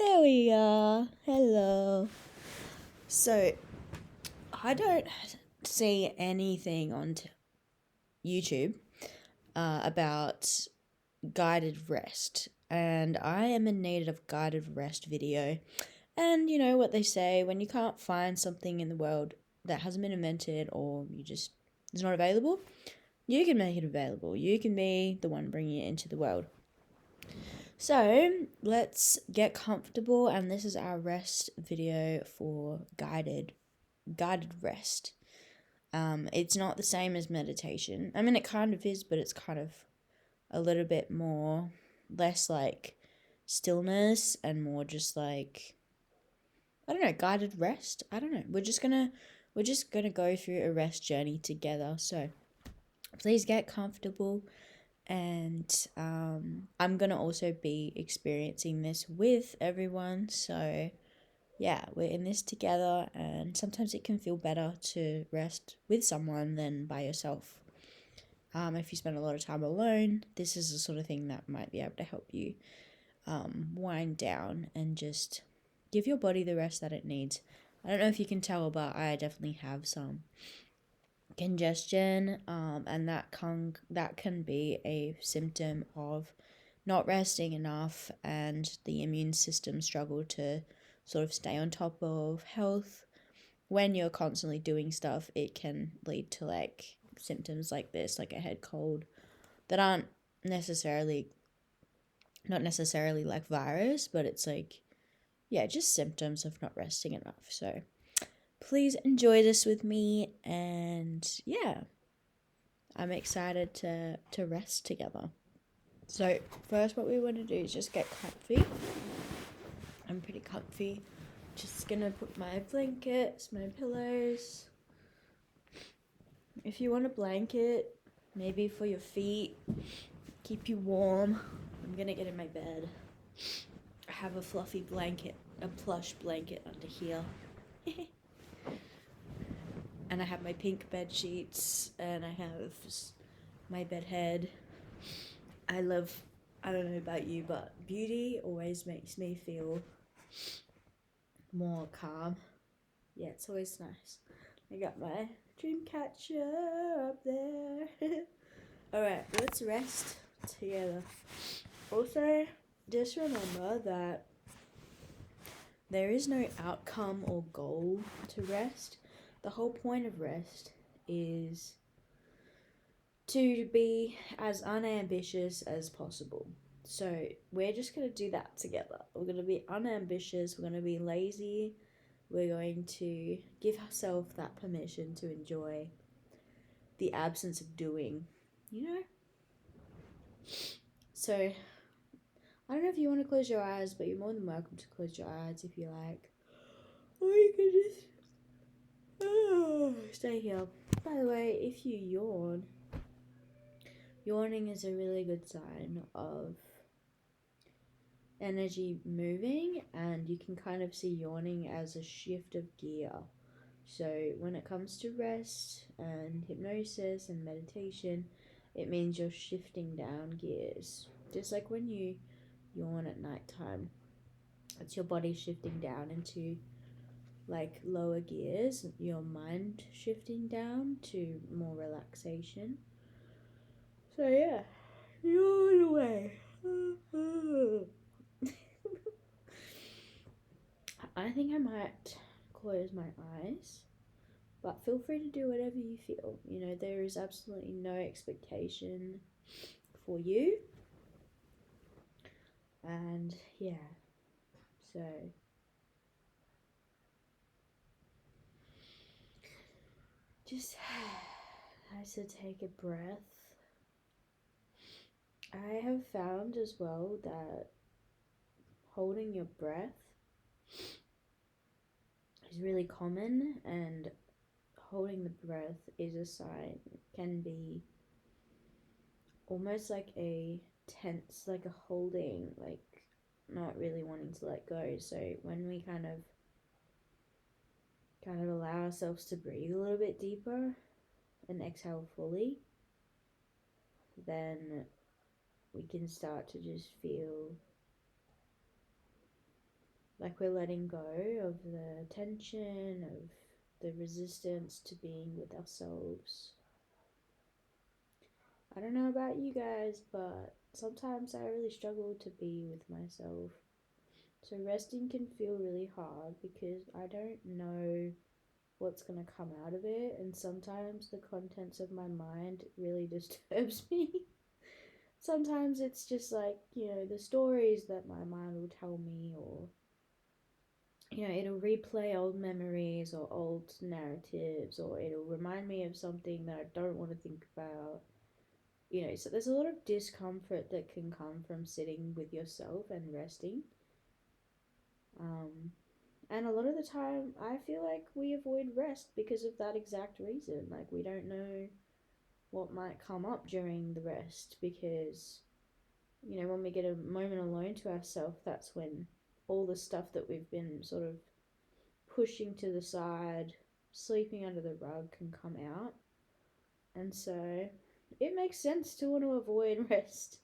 There we are. Hello. So, I don't see anything on YouTube about guided rest, and I am in need of guided rest video. And you know what they say, when you can't find something in the world that hasn't been invented or you just is not available, you can make it available. You can be the one bringing it into the world. So let's get comfortable, and this is our rest video for guided rest. It's not the same as meditation. I mean, it kind of is, but it's kind of a little bit more less like stillness and more just like, I don't know, guided rest. I don't know. We're just gonna go through a rest journey together. So please get comfortable, and I'm gonna also be experiencing this with everyone. So yeah, we're in this together, and sometimes it can feel better to rest with someone than by yourself. If you spend a lot of time alone, this is the sort of thing that might be able to help you wind down and just give your body the rest that it needs. I don't know if you can tell, but I definitely have some congestion, and that can be a symptom of not resting enough, and the immune system struggle to sort of stay on top of health. When you're constantly doing stuff, it can lead to like symptoms like this, like a head cold, that aren't necessarily not necessarily like virus, but it's like, yeah, just symptoms of not resting enough. So please enjoy this with me, and yeah, I'm excited to rest together. So first, what we want to do is just get comfy. I'm pretty comfy. Just gonna put my blankets, my pillows. If you want a blanket, maybe for your feet, keep you warm. I'm gonna get in my bed. I have a fluffy blanket, a plush blanket under here. And I have my pink bed sheets, and I have my bed head. I don't know about you, but beauty always makes me feel more calm. Yeah, it's always nice. I got my dream catcher up there. Alright, let's rest together. Also, just remember that there is no outcome or goal to rest. The whole point of rest is to be as unambitious as possible. So we're just going to do that together. We're going to be unambitious, we're going to be lazy, we're going to give ourselves that permission to enjoy the absence of doing, you know? So, I don't know if you want to close your eyes, but you're more than welcome to close your eyes if you like. Or you can just stay here. By the way, if you yawn, yawning is a really good sign of energy moving, and you can kind of see yawning as a shift of gear. So when it comes to rest and hypnosis and meditation, it means you're shifting down gears. Just like when you yawn at nighttime, it's your body shifting down into like lower gears, your mind shifting down to more relaxation. So yeah, yawn away. I think I might close my eyes, but feel free to do whatever you feel. You know, there is absolutely no expectation for you. And yeah, so just nice to take a breath. I have found as well that holding your breath is really common, and holding the breath is a sign, can be almost like a tense, like a holding, like not really wanting to let go. So when we kind of allow ourselves to breathe a little bit deeper and exhale fully, then we can start to just feel Like we're letting go of the tension, of the resistance to being with ourselves. I don't know about you guys, but sometimes I really struggle to be with myself. So resting can feel really hard because I don't know what's going to come out of it, and sometimes the contents of my mind really disturbs me. Sometimes it's just like, the stories that my mind will tell me, or it'll replay old memories or old narratives, or it'll remind me of something that I don't want to think about. So there's a lot of discomfort that can come from sitting with yourself and resting. And a lot of the time, I feel like we avoid rest because of that exact reason. Like, we don't know what might come up during the rest because, when we get a moment alone to ourselves, that's when all the stuff that we've been sort of pushing to the side, sleeping under the rug can come out. And so it makes sense to want to avoid rest.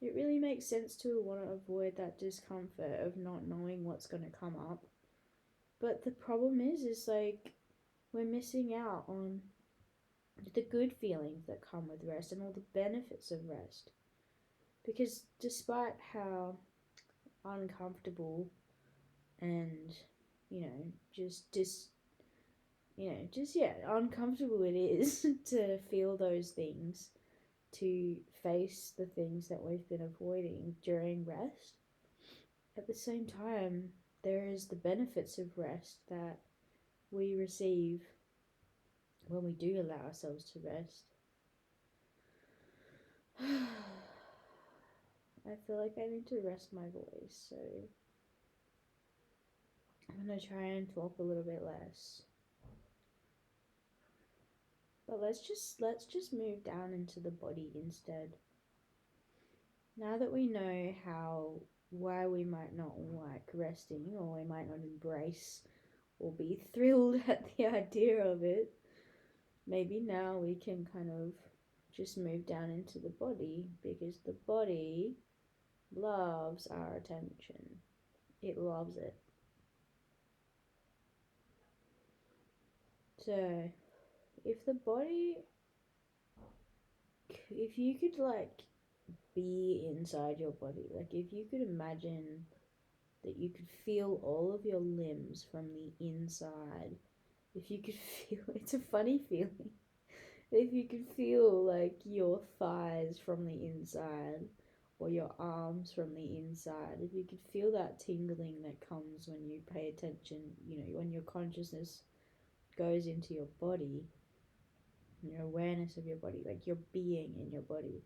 It really makes sense to want to avoid that discomfort of not knowing what's going to come up. But the problem is like we're missing out on the good feelings that come with rest and all the benefits of rest. Because despite how uncomfortable and, uncomfortable it is to feel those things, to face the things that we've been avoiding during rest, at the same time, there is the benefits of rest that we receive when we do allow ourselves to rest. I feel like I need to rest my voice, so I'm going to try and talk a little bit less. But let's just move down into the body instead. Now that we know why we might not like resting, or we might not embrace or be thrilled at the idea of it, maybe now we can kind of just move down into the body, because the body loves our attention. It loves it. So, if you could like be inside your body, like if you could imagine that you could feel all of your limbs from the inside, if you could feel, it's a funny feeling, if you could feel like your thighs from the inside, or your arms from the inside, if you could feel that tingling that comes when you pay attention, when your consciousness goes into your body, your awareness of your body, like your being in your body,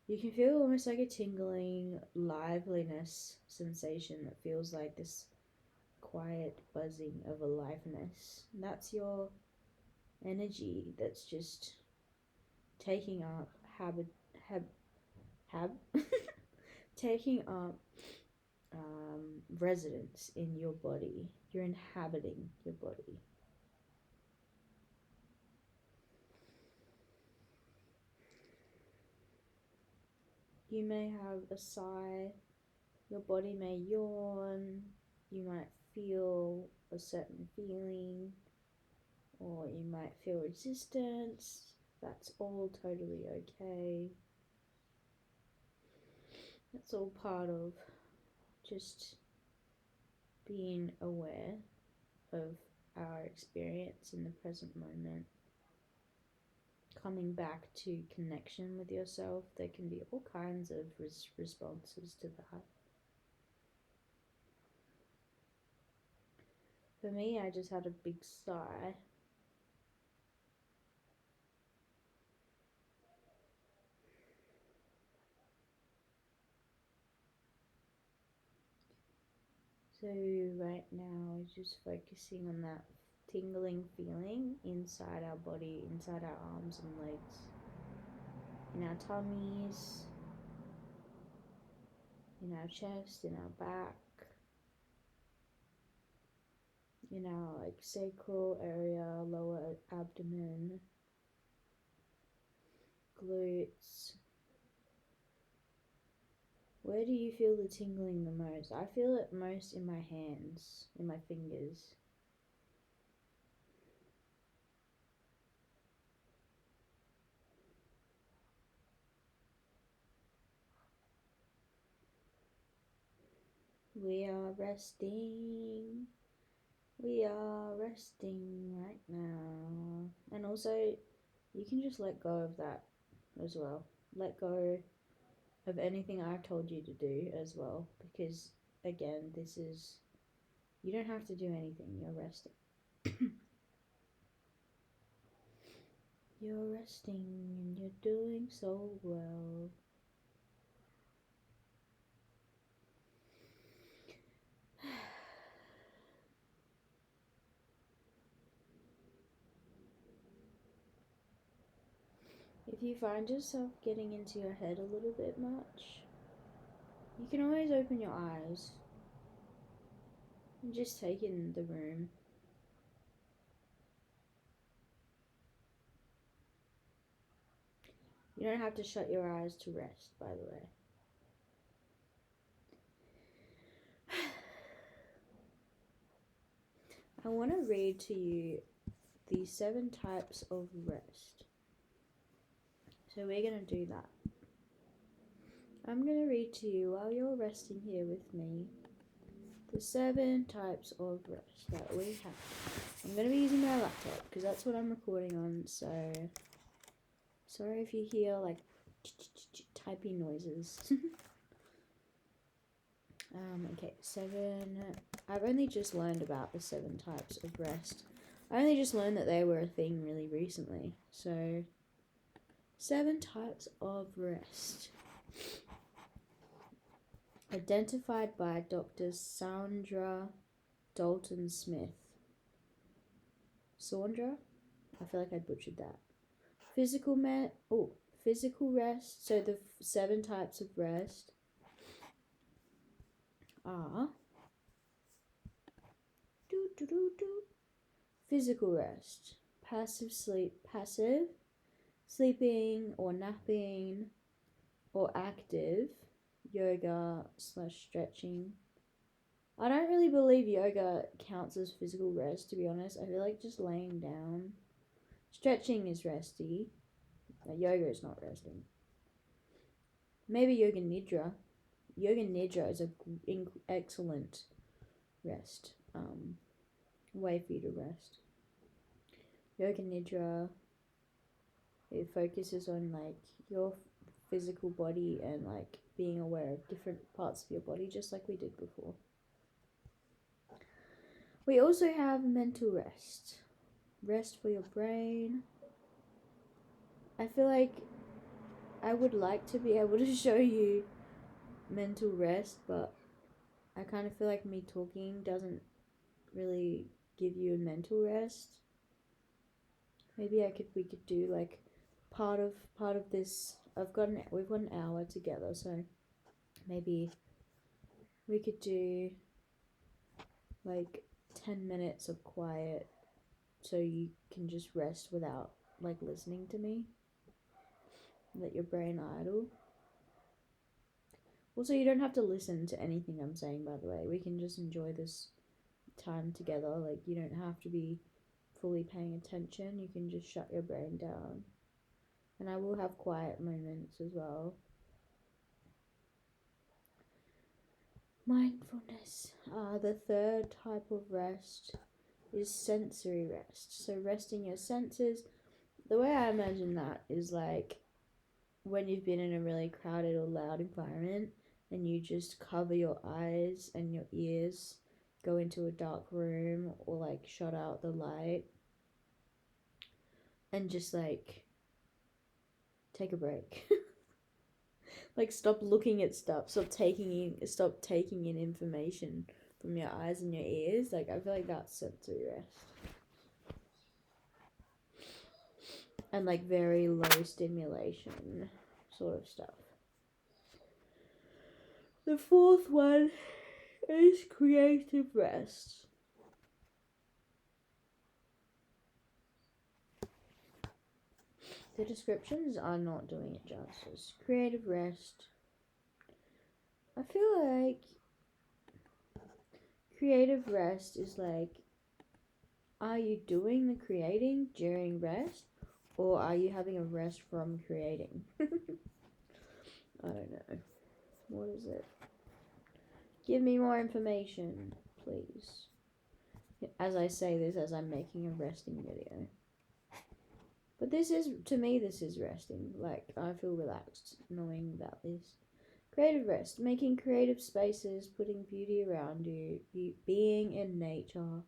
you can feel almost like a tingling liveliness sensation that feels like this quiet buzzing of aliveness. And that's your energy that's just taking up taking up residence in your body. You're inhabiting your body. You may have a sigh, your body may yawn, you might feel a certain feeling, or you might feel resistance. That's all totally okay. That's all part of just being aware of our experience in the present moment. Coming back to connection with yourself, there can be all kinds of responses to that. For me, I just had a big sigh. So right now, we're just focusing on that tingling feeling inside our body, inside our arms and legs, in our tummies, in our chest, in our back, in our sacral area, lower abdomen, glutes, Where do you feel the tingling the most? I feel it most in my hands, in my fingers. We are resting. We are resting right now. And also, you can just let go of that as well. Let go of anything I've told you to do as well. Because, again, this is. You don't have to do anything. You're resting. You're resting and you're doing so well. If you find yourself getting into your head a little bit much, you can always open your eyes and just take in the room. You don't have to shut your eyes to rest, by the way. I want to read to you the 7 types of rest. So we're going to do that. I'm going to read to you while you're resting here with me the 7 types of rest that we have. I'm going to be using my laptop because that's what I'm recording on, so sorry if you hear like typing noises. Okay, 7. I've only just learned about the 7 types of rest. I only just learned that they were a thing really recently. So, 7 types of rest. Identified by Dr. Sandra Dalton Smith. Sandra? I feel like I butchered that. Physical rest. So the 7 types of rest are physical rest, passive sleeping or napping, or active yoga / stretching. I don't really believe yoga counts as physical rest, to be honest. I feel like just laying down. Stretching is resty. Yoga is not resting. Maybe yoga nidra. Yoga nidra is an excellent rest. Way for you to rest. Yoga nidra, it focuses on like your physical body and like being aware of different parts of your body, just like we did before. We also have mental rest. Rest for your brain. I feel like I would like to be able to show you mental rest, but I kind of feel like me talking doesn't really give you a mental rest. Maybe we could do like part of this. We've got an hour together, so maybe we could do like 10 minutes of quiet so you can just rest without like listening to me. Let your brain idle. Also, you don't have to listen to anything I'm saying, by the way. We can just enjoy this time together. Like, you don't have to be fully paying attention. You can just shut your brain down. And I will have quiet moments as well. Mindfulness. The 3rd type of rest is sensory rest. So resting your senses. The way I imagine that is like when you've been in a really crowded or loud environment and you just cover your eyes and your ears, go into a dark room or like shut out the light and just like take a break. Like stop looking at stuff, stop taking in information from your eyes and your ears. Like I feel like that's sensory rest. And like very low stimulation sort of stuff. The 4th one is creative rest. The descriptions are not doing it justice. Creative rest I feel like creative rest is like, are you doing the creating during rest, or are you having a rest from creating? I don't know. What is it? Give me more information, please. As I say this, as I'm making a resting video. But this is, to me, this is resting. Like, I feel relaxed knowing about this. Creative rest, making creative spaces, putting beauty around you, being in nature,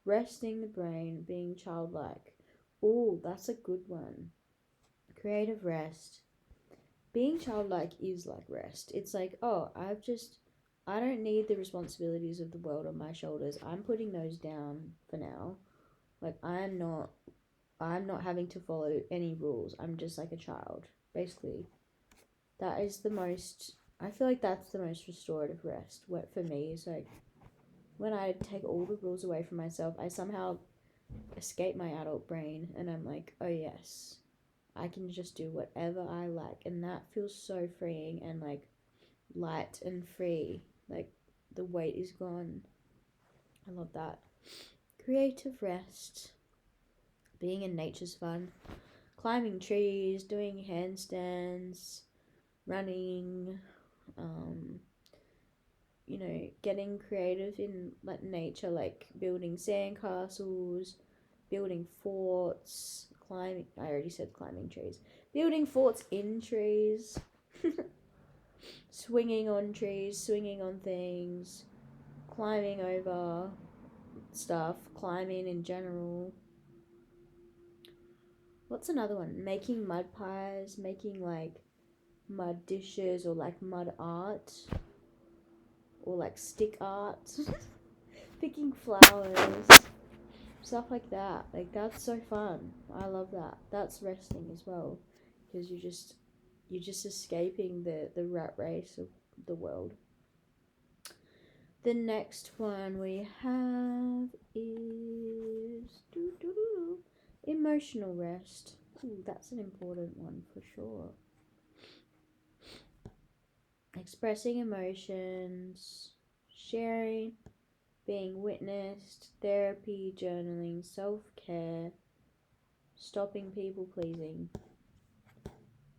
resting the brain, being childlike. Oh, that's a good one. Creative rest. Being childlike is like rest. It's like, oh, I don't need the responsibilities of the world on my shoulders. I'm putting those down for now. Like, I'm not having to follow any rules. I'm just like a child, basically. That is the most, I feel like that's the most restorative rest. What for me is like, when I take all the rules away from myself, I somehow escape my adult brain and I'm like, oh yes, I can just do whatever I like. And that feels so freeing and like light and free. Like the weight is gone. I love that. Creative rest. Being in nature's fun. Climbing trees, doing handstands, running, getting creative in like nature, like building sandcastles, building forts, climbing. I already said climbing trees. Building forts in trees, swinging on trees, swinging on things, climbing over stuff, climbing in general. What's another one? Making mud pies, making like mud dishes or like mud art or like stick art, picking flowers, stuff like that. Like that's so fun. I love that. That's resting as well, because you're just escaping the rat race of the world. The next one we have is emotional rest. Ooh, that's an important one for sure. Expressing emotions, sharing, being witnessed, therapy, journaling, self-care, stopping people pleasing,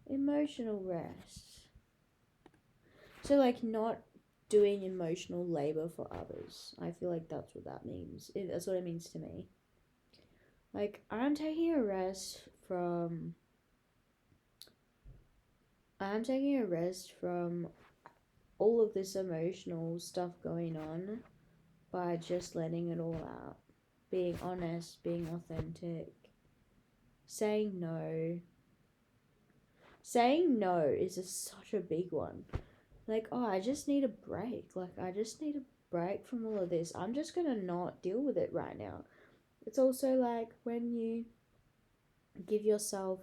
emotional rest. So like not doing emotional labor for others. I feel like that's what that means. That's what it means to me. Like I'm taking a rest from all of this emotional stuff going on by just letting it all out. Being honest, being authentic, saying no. Saying no is such a big one. Like, oh, I just need a break. Like, I just need a break from all of this. I'm just gonna not deal with it right now. It's also like when you give yourself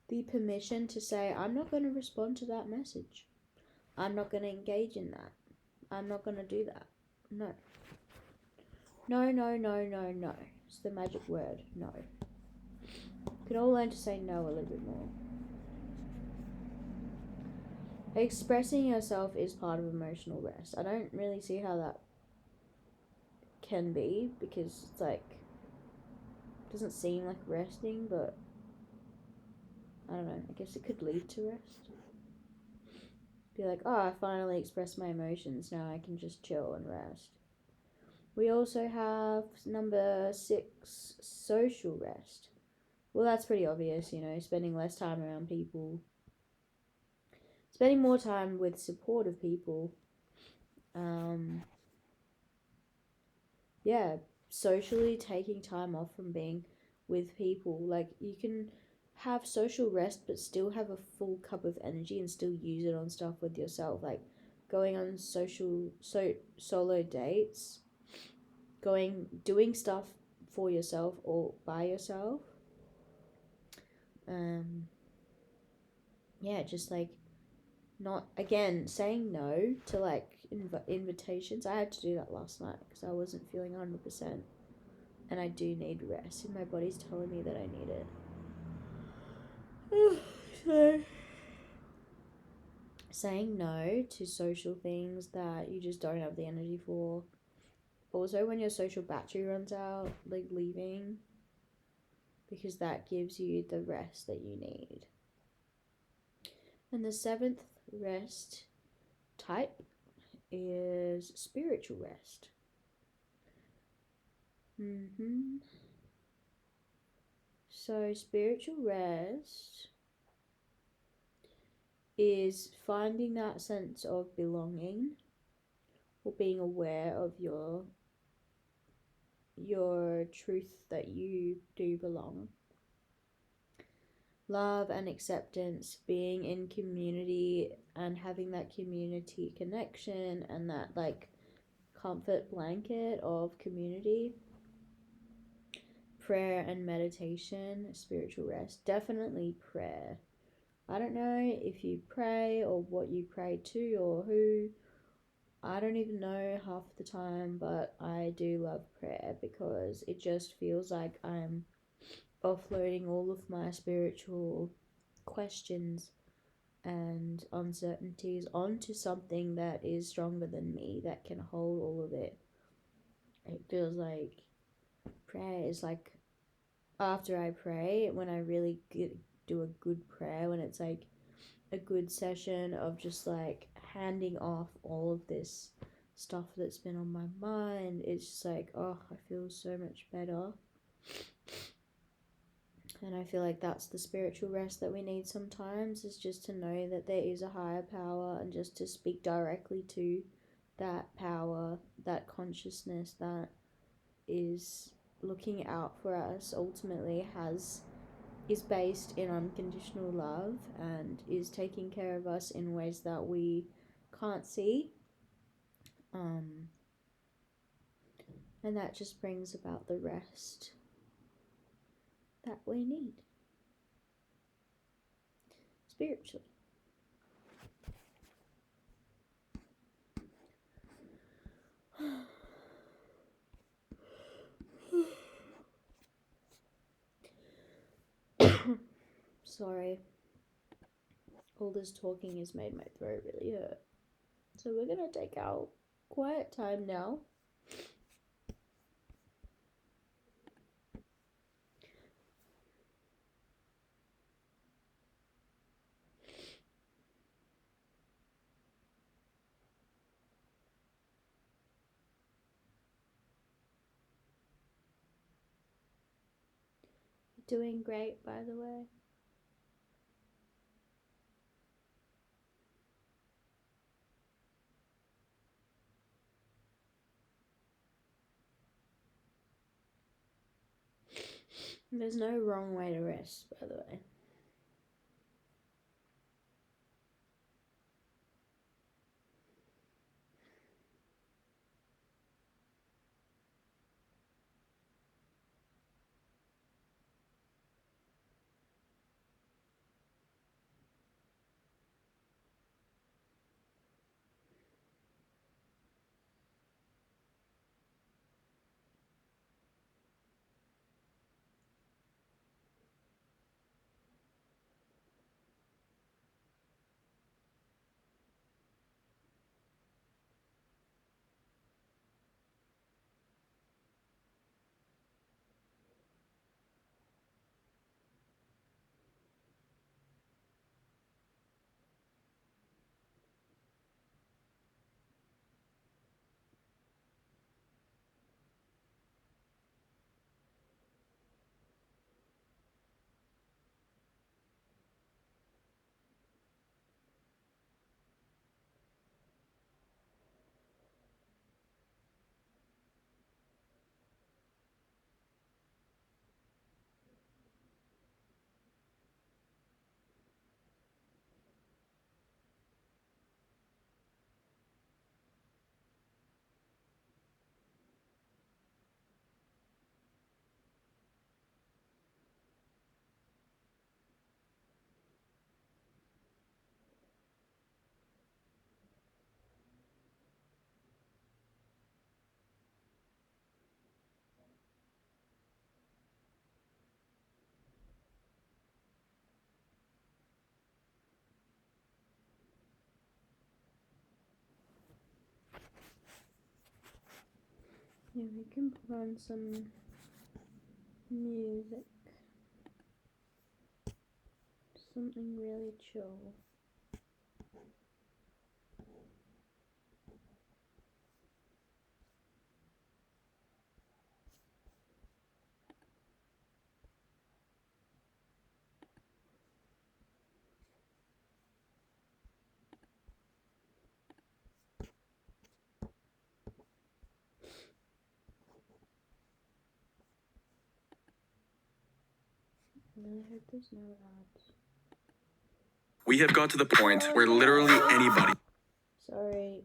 the permission to say, I'm not gonna respond to that message. I'm not gonna engage in that. I'm not gonna do that. No. No, no, no, no, no. It's the magic word. No. We can all learn to say no a little bit more. Expressing yourself is part of emotional rest. I don't really see how that can be, because it's like, it doesn't seem like resting, but I don't know, I guess it could lead to rest. Be like, oh, I finally expressed my emotions, now I can just chill and rest. We also have number 6, social rest. Well, that's pretty obvious, spending less time around people, spending more time with supportive people. Yeah, socially taking time off from being with people. Like, you can have social rest but still have a full cup of energy and still use it on stuff with yourself, like going on solo dates, doing stuff for yourself or by yourself. Yeah, just like not, again, saying no to like invitations. I had to do that last night because I wasn't feeling 100%, and I do need rest, and my body's telling me that I need it. So saying no to social things that you just don't have the energy for. Also, when your social battery runs out, like leaving, because that gives you the rest that you need. And the seventh rest type is spiritual rest. So, spiritual rest is finding that sense of belonging or being aware of your truth that you do belong. Love and acceptance, being in community and having that community connection and that like comfort blanket of community. Prayer and meditation, spiritual rest. Definitely prayer. I don't know if you pray or what you pray to or who. I don't even know half the time, but I do love prayer because it just feels like I'm offloading all of my spiritual questions and uncertainties onto something that is stronger than me, that can hold all of it. It feels like prayer is like after I pray, when I really do a good prayer, when it's like a good session of just like handing off all of this stuff that's been on my mind, it's just like, oh, I feel so much better. And I feel like that's the spiritual rest that we need sometimes, is just to know that there is a higher power and just to speak directly to that power, that consciousness that is looking out for us, ultimately is based in unconditional love and is taking care of us in ways that we can't see. And that just brings about the rest that we need spiritually. Sorry, all this talking has made my throat really hurt. So we're gonna take our quiet time now. You're doing great, by the way. There's no wrong way to rest, by the way. Yeah, we can put on some music. Something really chill. I really hope there's no ads. We have got to the point where literally anybody. Sorry.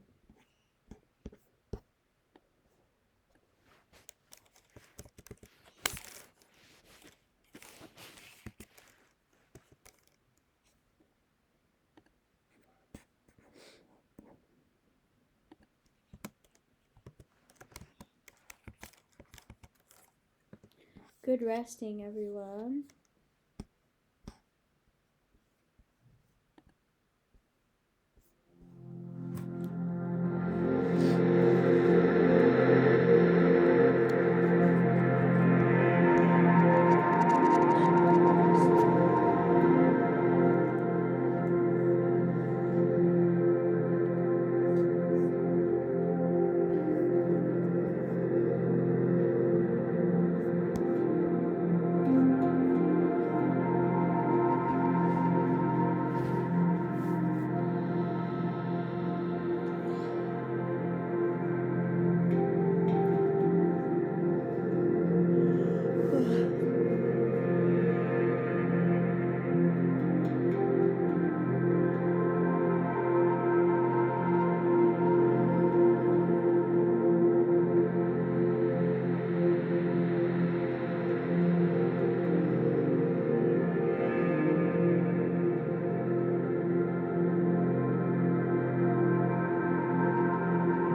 Good resting, everyone.